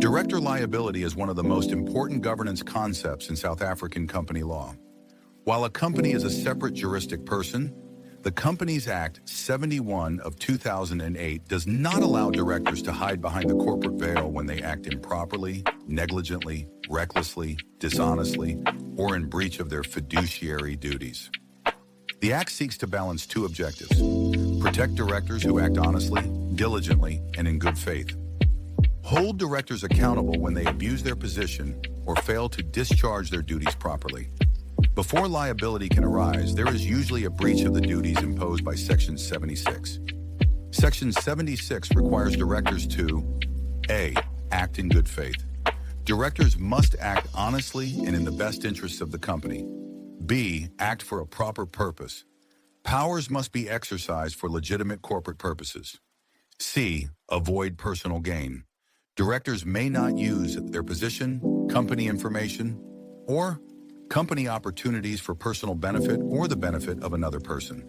Director liability is one of the most important governance concepts in South African company law. While a company is a separate juristic person, the Companies Act 71 of 2008 does not allow directors to hide behind the corporate veil when they act improperly, negligently, recklessly, dishonestly, or in breach of their fiduciary duties. The Act seeks to balance two objectives: protect directors who act honestly, diligently, and in good faith. Hold directors accountable when they abuse their position or fail to discharge their duties properly. Before liability can arise, there is usually a breach of the duties imposed by Section 76. Section 76 requires directors to A. Act in good faith. Directors must act honestly and in the best interests of the company. B. Act for a proper purpose. Powers must be exercised for legitimate corporate purposes. C. Avoid personal gain. Directors may not use their position, company information, or company opportunities for personal benefit or the benefit of another person.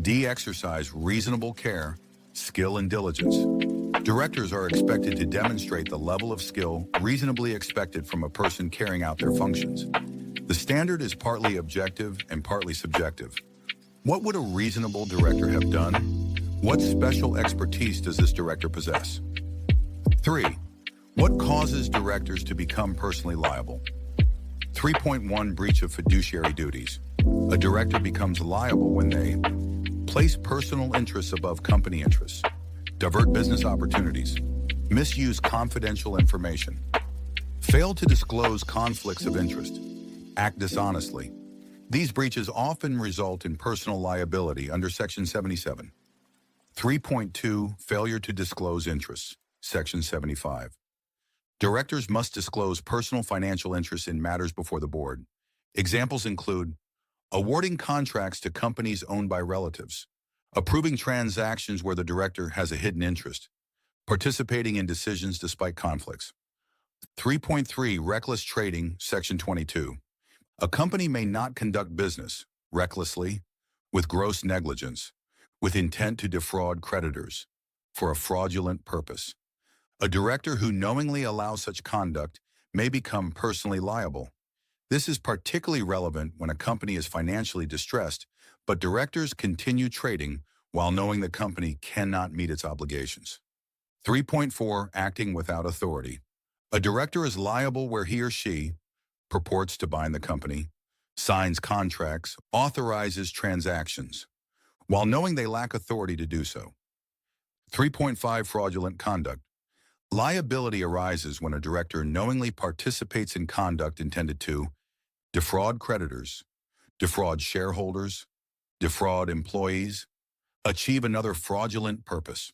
D. Exercise reasonable care, skill, and diligence. Directors are expected to demonstrate the level of skill reasonably expected from a person carrying out their functions. The standard is partly objective and partly subjective. What would a reasonable director have done? What special expertise does this director possess? 3. What causes directors to become personally liable? 3.1 Breach of fiduciary duties. A director becomes liable when they place personal interests above company interests, divert business opportunities, misuse confidential information, fail to disclose conflicts of interest, act dishonestly. These breaches often result in personal liability under Section 77. 3.2 Failure to disclose interests. Section 75. Directors must disclose personal financial interests in matters before the board. Examples include awarding contracts to companies owned by relatives, approving transactions where the director has a hidden interest, participating in decisions despite conflicts. 3.3 Reckless trading. Section 22. A company may not conduct business recklessly, with gross negligence, with intent to defraud creditors, for a fraudulent purpose. A director who knowingly allows such conduct may become personally liable. This is particularly relevant when a company is financially distressed, but directors continue trading while knowing the company cannot meet its obligations. 3.4 Acting without authority. A director is liable where he or she purports to bind the company, signs contracts, authorizes transactions, while knowing they lack authority to do so. 3.5 Fraudulent conduct. Liability arises when a director knowingly participates in conduct intended to defraud creditors, defraud shareholders, defraud employees, achieve another fraudulent purpose.